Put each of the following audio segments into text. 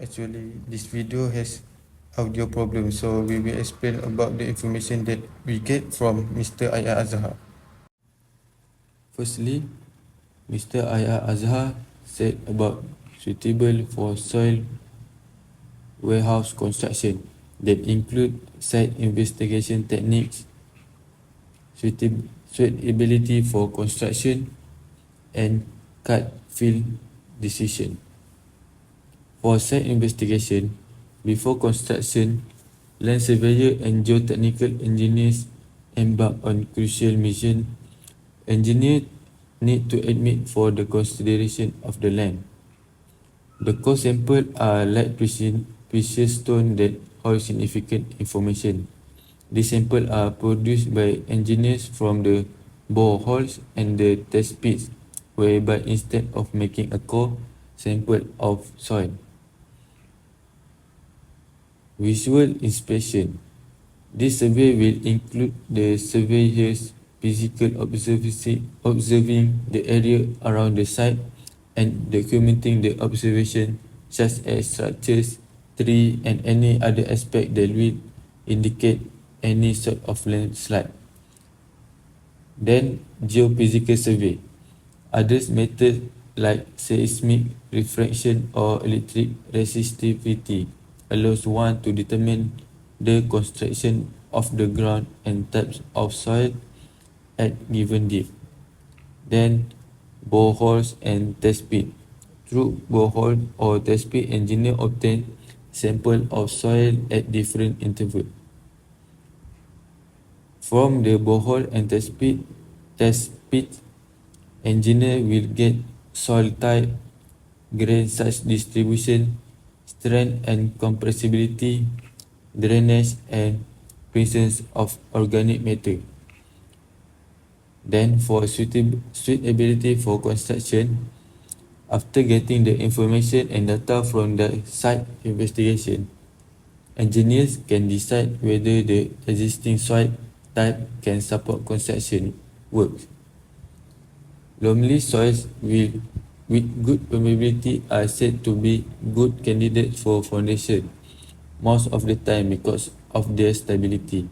Actually, this video has audio problem, so we will explain about the information that we get from Mr. Azhar. Firstly, Mr. Azhar said about suitable for soil warehouse construction that include site investigation techniques, suitability for construction, and cut fill decision. For site investigation, before construction, land surveyor and geotechnical engineers embark on crucial mission. Engineers need to admit for the consideration of the land. The core sample are light precious stone that hold significant information. These samples are produced by engineers from the boreholes and the test pits, whereby instead of making a core sample of soil. Visual inspection. This survey will include the surveyor's physical observing the area around the site and documenting the observation such as structures, tree and any other aspect that will indicate any sort of landslide. Then geophysical survey. Others methods like seismic refraction or electric resistivity allows one to determine the construction of the ground and types of soil at given depth. Then boreholes and test pit. Through borehole or test pit, engineer obtain sample of soil at different intervals. From the borehole and test pit, engineer will get soil type, grain size distribution, strength and compressibility, drainage and presence of organic matter. Then for suitability for construction, after getting the information and data from the site investigation, engineers can decide whether the existing soil type can support construction works. Loamy soils with good permeability are said to be good candidates for foundation most of the time because of their stability.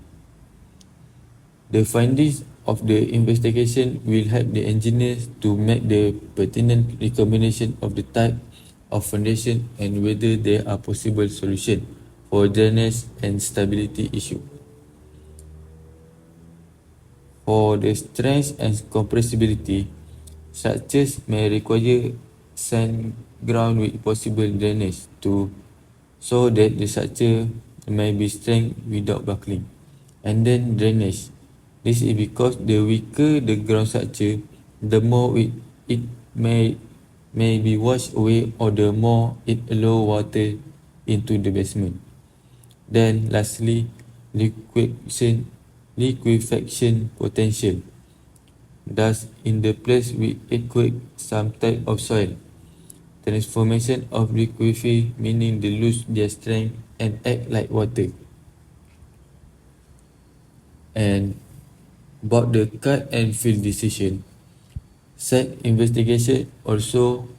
The findings of the investigation will help the engineers to make the pertinent recommendation of the type of foundation and whether there are possible solutions for drainage and stability issue. For the strength and compressibility, structures may require sand ground with possible drainage so that the structure may be strength without buckling. And then drainage. This is because the weaker the ground structure, the more it may be washed away or the more it allow water into the basement. Then lastly, liquefaction potential. Thus, in the place with earthquake some type of soil, transformation of liquefy meaning they lose their strength and act like water. And about the cut and fill decision, site investigation also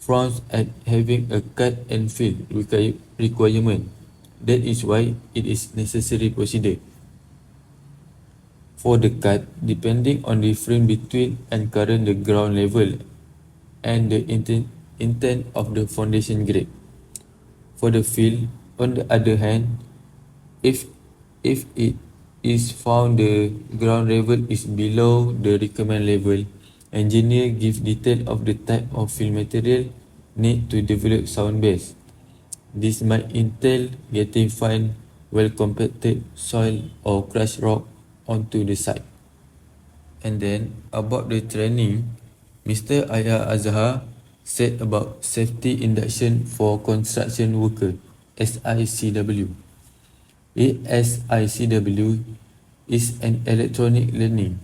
frowns at having a cut and fill requirement. That is why it is necessary procedure. For the cut, depending on the difference between and current the ground level and the intent of the foundation grade. For the fill, on the other hand, if it is found the ground level is below the recommended level, engineer give detail of the type of fill material need to develop sound base. This might entail getting fine, well-compacted soil or crushed rock onto the site. And then about the training, Mr. Azhar said about safety induction for construction worker, SICW. SICW is an electronic learning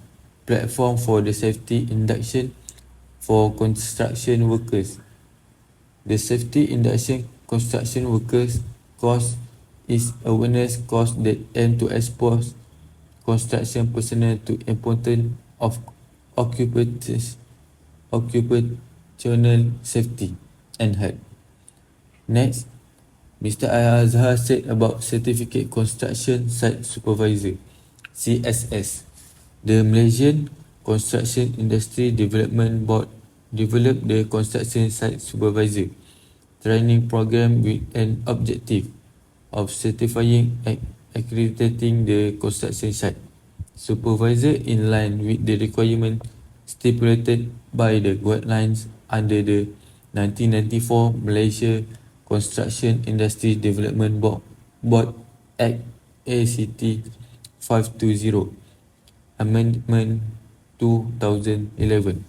platform for the safety induction for construction workers. The safety induction construction workers course is awareness course that aim to expose construction personnel to importance of occupational safety and health. Next, Mr. Azhar said about Certificate Construction Site Supervisor (CSS). The Malaysian Construction Industry Development Board developed the Construction Site Supervisor training program with an objective of certifying and accrediting the construction site supervisor in line with the requirement stipulated by the guidelines under the 1994 Malaysia Construction Industry Development Board Act ACT 520 Amendment 2011.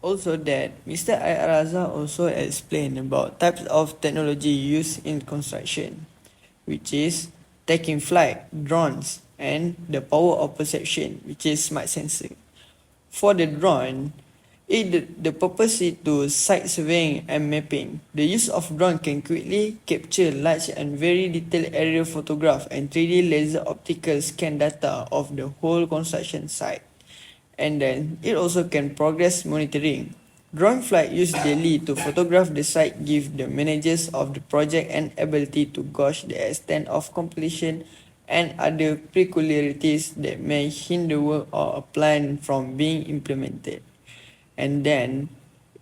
Also that Mr. Azhar also explained about types of technology used in construction, which is taking flight, drones, and the power of perception, which is smart sensor. For the drone, the purpose is to site surveying and mapping. The use of drone can quickly capture large and very detailed aerial photograph and 3D laser optical scan data of the whole construction site. And then it also can progress monitoring. Drone flight used daily to photograph the site give the managers of the project an ability to gauge the extent of completion and other peculiarities that may hinder work or a plan from being implemented. And then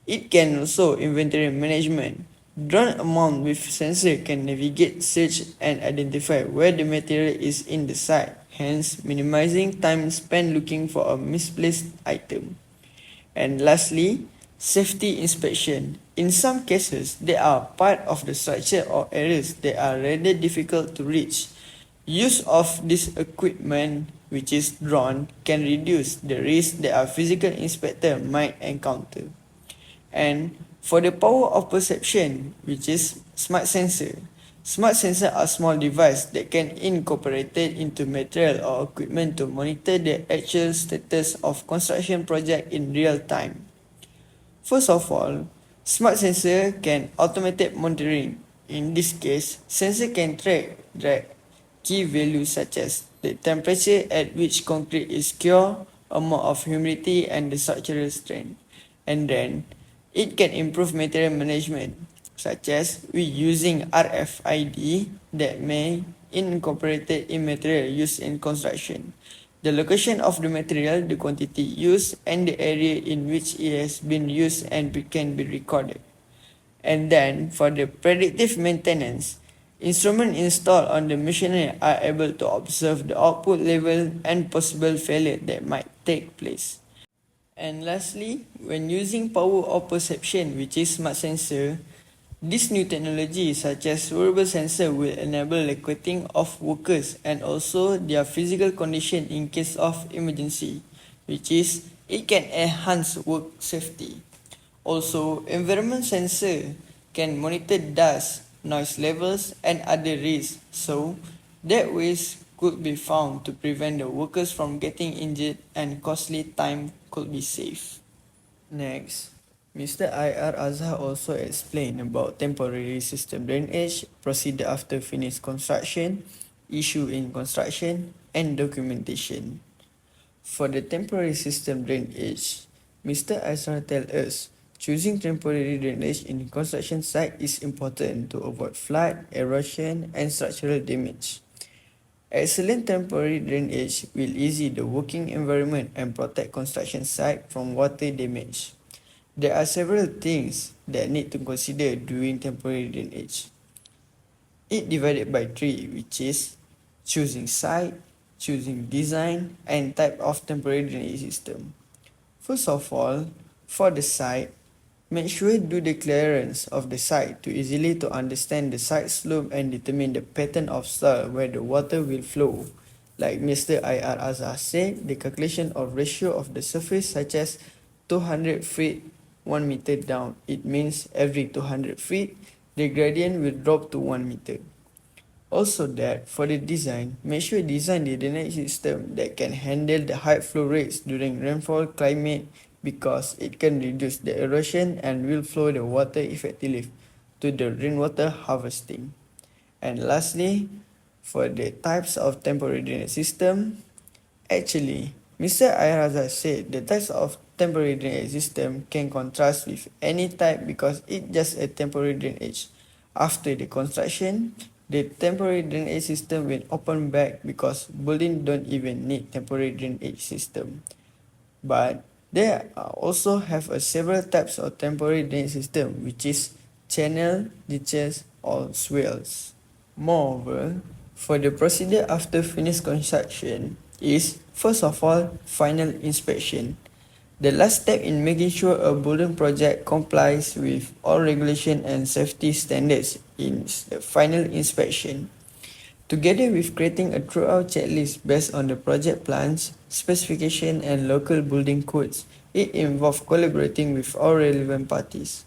it can also inventory management. Drone mount with sensor can navigate, search, and identify where the material is in the site, hence minimizing time spent looking for a misplaced item. And lastly, safety inspection. In some cases, they are part of the structure or areas that are rather difficult to reach. Use of this equipment, which is drone, can reduce the risk that a physical inspector might encounter. And for the power of perception, which is smart sensor are small devices that can incorporated into material or equipment to monitor the actual status of construction project in real time. First of all, smart sensor can automate monitoring. In this case, sensor can track key values such as the temperature at which concrete is cured, amount of humidity, and the structural strength. And then it can improve material management, such as we using RFID that may incorporated in material used in construction. The location of the material, the quantity used, and the area in which it has been used and can be recorded. And then for the predictive maintenance, instruments installed on the machinery are able to observe the output level and possible failure that might take place. And lastly, when using power of perception, which is smart sensor, this new technology such as wearable sensor will enable locating of workers and also their physical condition in case of emergency, which is it can enhance work safety. Also, environment sensor can monitor dust, noise levels, and other risks, so that ways could be found to prevent the workers from getting injured and costly time could be saved. Next, Mr. Azhar also explained about temporary system drainage, procedure after finished construction, issue in construction, and documentation. For the temporary system drainage, Mr. Azhar tells us choosing temporary drainage in construction site is important to avoid flood, erosion, and structural damage. Excellent temporary drainage will ease the working environment and protect construction site from water damage. There are several things that need to consider during temporary drainage. It divided by 3, which is choosing site, choosing design, and type of temporary drainage system. First of all, for the site, make sure do the clearance of the site to easily to understand the site slope and determine the pattern of soil where the water will flow. Like Mr. Azhar said, the calculation of ratio of the surface such as 200 feet 1 meter down. It means every 200 feet, the gradient will drop to 1 meter. Also that for the design, make sure design the drainage system that can handle the high flow rates during rainfall climate because it can reduce the erosion and will flow the water effectively to the rainwater harvesting. And lastly, for the types of temporary drainage system, actually, Mr. Azhar said the types of temporary drainage system can contrast with any type because it's just a temporary drainage. After the construction, the temporary drainage system will open back because buildings don't even need temporary drainage system. But there are also have a several types of temporary drainage system, which is channel, ditches, or swales. Moreover, for the procedure after finished construction is first of all final inspection. The last step in making sure a building project complies with all regulation and safety standards is the final inspection. Together with creating a thorough checklist based on the project plans, specification and local building codes, it involves collaborating with all relevant parties.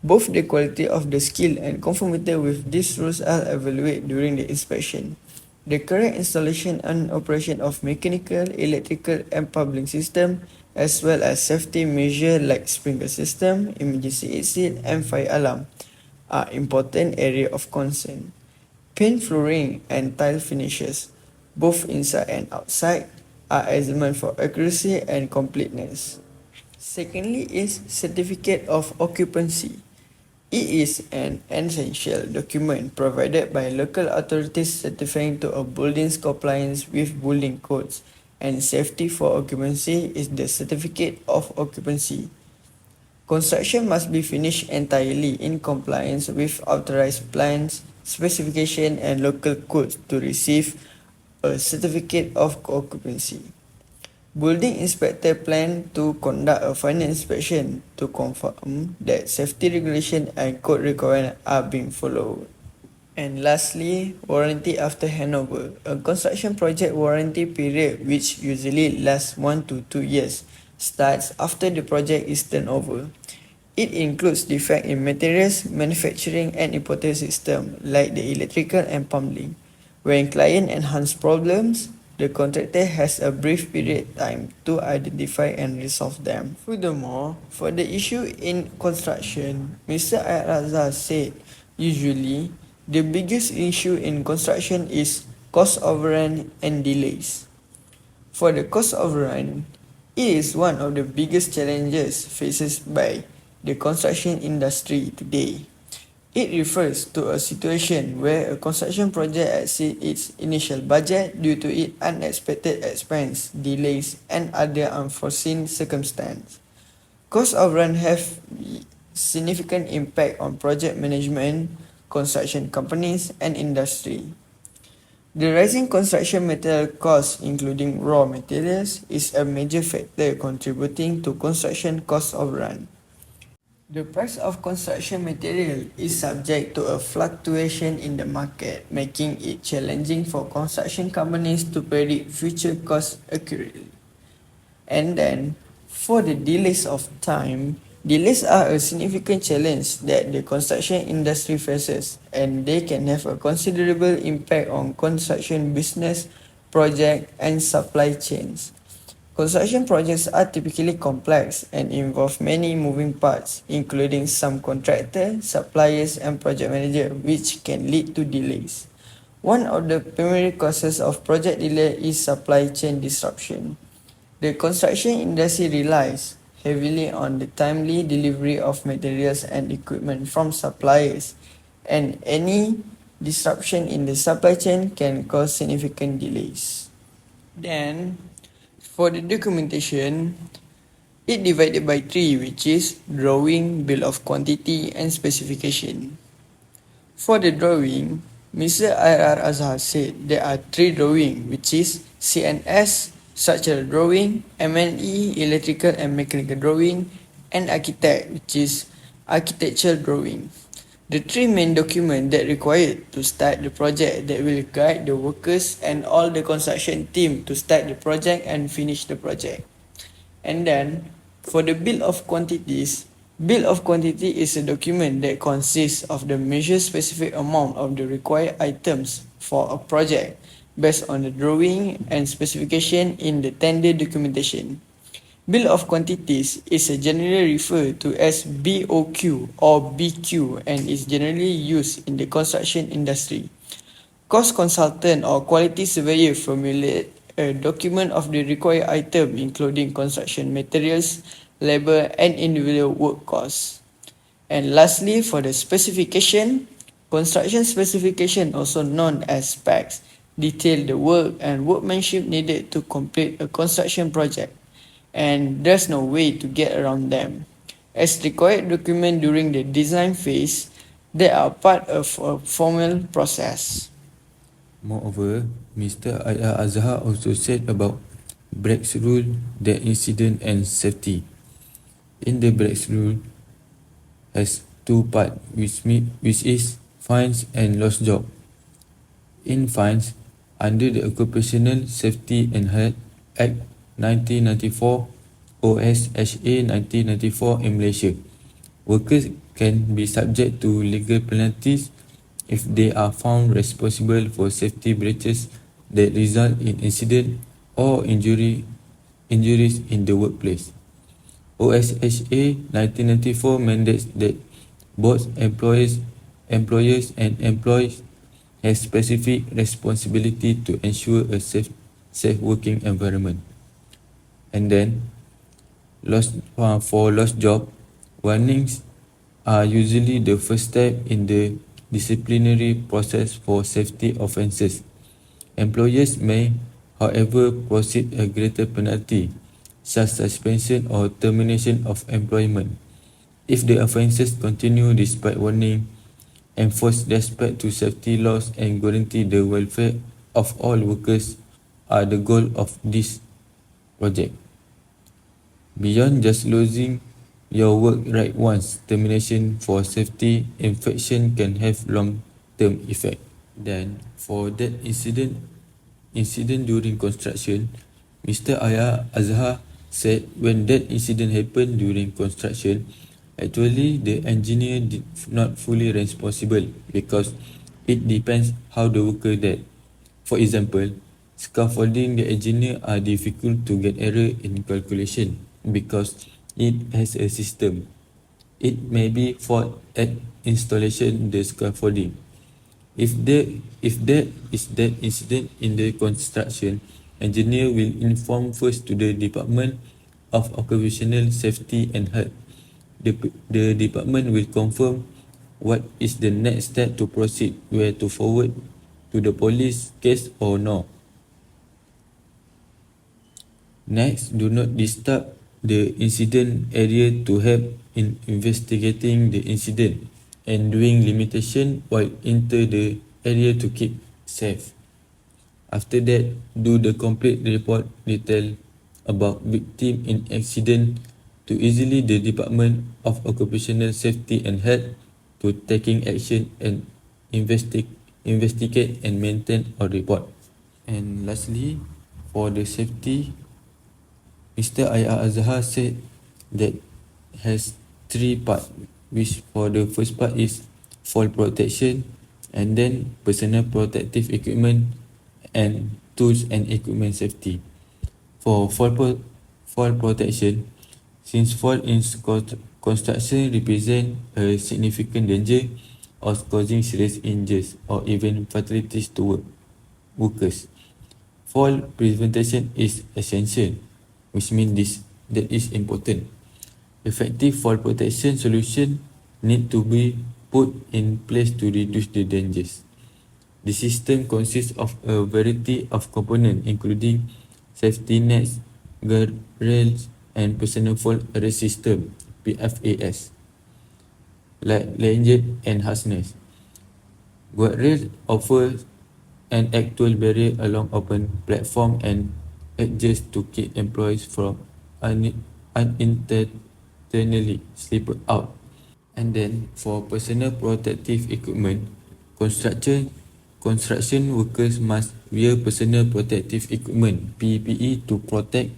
Both the quality of the skill and conformity with these rules are evaluated during the inspection. The correct installation and operation of mechanical, electrical and pumping system as well as safety measures like sprinkler system, emergency exit and fire alarm are important area of concern. Paint flooring and tile finishes, both inside and outside, are examined for accuracy and completeness. Secondly is certificate of occupancy. It is an essential document provided by local authorities certifying to a building's compliance with building codes, and safety for occupancy is the certificate of occupancy. Construction must be finished entirely in compliance with authorized plans, specification and local codes to receive a certificate of occupancy. Building inspector plan to conduct a final inspection to confirm that safety regulation and code requirements are being followed. And lastly, warranty after handover. A construction project warranty period, which usually lasts 1 to 2 years, starts after the project is turned over. It includes defects in materials, manufacturing and imported system like the electrical and plumbing. When client enhance problems, the contractor has a brief period time to identify and resolve them. Furthermore, for the issue in construction, Mr. Azhar said usually the biggest issue in construction is cost overrun and delays. For the cost overrun, it is one of the biggest challenges faced by the construction industry today. It refers to a situation where a construction project exceeds its initial budget due to its unexpected expense, delays, and other unforeseen circumstances. Cost overrun have significant impact on project management, construction companies, and industry. The rising construction material costs, including raw materials, is a major factor contributing to construction cost overrun. The price of construction material is subject to a fluctuation in the market, making it challenging for construction companies to predict future costs accurately. And then, for the delays of time, delays are a significant challenge that the construction industry faces, and they can have a considerable impact on construction business, project, and supply chains. Construction projects are typically complex and involve many moving parts, including some contractor, suppliers, and project manager, which can lead to delays. One of the primary causes of project delay is supply chain disruption. The construction industry relies heavily on the timely delivery of materials and equipment from suppliers, and any disruption in the supply chain can cause significant delays. Then, for the documentation, it divided by 3, which is drawing, bill of quantity, and specification. For the drawing, Mr. Azhar said there are 3 drawings, which is CNS, structural drawing, MNE, electrical and mechanical drawing, and architect, which is architectural drawing. The 3 main documents that required to start the project that will guide the workers and all the construction team to start the project and finish the project. And then, for the bill of quantities, bill of quantity is a document that consists of the measured specific amount of the required items for a project based on the drawing and specification in the tender documentation. Bill of quantities is generally referred to as BOQ or BQ and is generally used in the construction industry. Cost consultant or quality surveyor formulate a document of the required item including construction materials, labor and individual work costs. And lastly, for the specification, Construction specification, also known as specs, detail the work and workmanship needed to complete a construction project, and there's no way to get around them. As required document during the design phase, they are part of a formal process. Moreover, Mr. Azhar also said about Brecht's rule, the incident and safety. In the Brecht's rule has two parts, which is fines and lost job. In fines, under the Occupational Safety and Health Act 1994 OSHA 1994 in Malaysia, workers can be subject to legal penalties if they are found responsible for safety breaches that result in incident or injuries in the workplace. OSHA 1994 mandates that both employers and employees have specific responsibility to ensure a safe working environment. And then, for lost job, warnings are usually the first step in the disciplinary process for safety offences. Employers may, however, proceed a greater penalty, such suspension or termination of employment, if the offences continue despite warning, enforce respect to safety laws and guarantee the welfare of all workers are the goal of this project. Beyond just losing your work right once, termination for safety infection can have long-term effect. Then, for that incident during construction, Mr. Azhar said when that incident happened during construction, actually the engineer did not fully responsible because it depends how the worker did. For example, scaffolding the engineer are difficult to get error in calculation because it has a system. It may be fault at installation the scaffolding. If there is that incident in the construction, engineer will inform first to the Department of Occupational Safety and Health. The department will confirm what is the next step to proceed, where to forward to the police case or no. Next, do not disturb the incident area to help in investigating the incident and doing limitation while enter the area to keep safe. After that, do the complete report detail about victim in accident to easily the Department of Occupational Safety and Health to taking action and investigate and maintain a report. And lastly, for the safety, Mr. Azhar said that has three parts, which for the first part is fall protection, and then personal protective equipment and tools and equipment safety. For fall protection, since fall in construction represent a significant danger of causing serious injuries or even fatalities to workers, fall prevention is essential, which means that is important. Effective fall protection solution need to be put in place to reduce the dangers. The system consists of a variety of components including safety nets, guardrails, and personal fall arrest system (PFAS), like lanyard and harness. Guardrails offers an actual barrier along open platform and adjust to keep employees from unintentionally slip out. And then for personal protective equipment, construction workers must wear personal protective equipment (PPE) to protect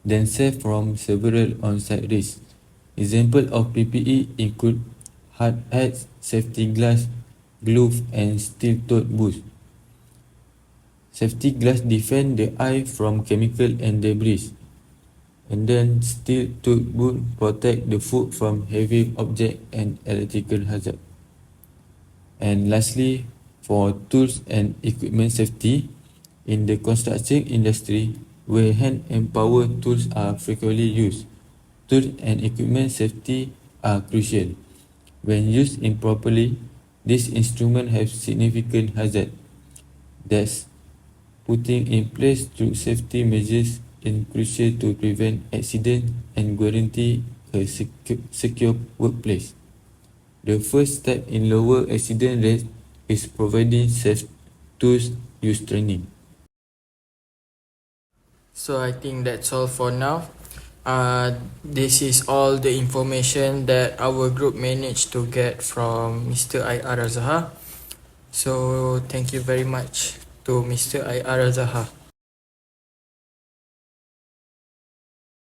themselves from several on-site risks. Example of PPE include hard hats, safety glass, gloves, and steel-toed boots. Safety glass defend the eye from chemical and debris. And then steel-toed boot protect the foot from heavy object and electrical hazard. And lastly, for tools and equipment safety, in the construction industry, where hand and power tools are frequently used, tools and equipment safety are crucial. When used improperly, These instruments have significant hazard. Thus, putting in place strict safety measures is crucial to prevent accidents and guarantee a secure workplace. The first step in lower accident rates is providing safe tools use training. So I think that's all for now. This is all the information that our group managed to get from Mr. Azhar. So thank you very much to Mr. Azhar.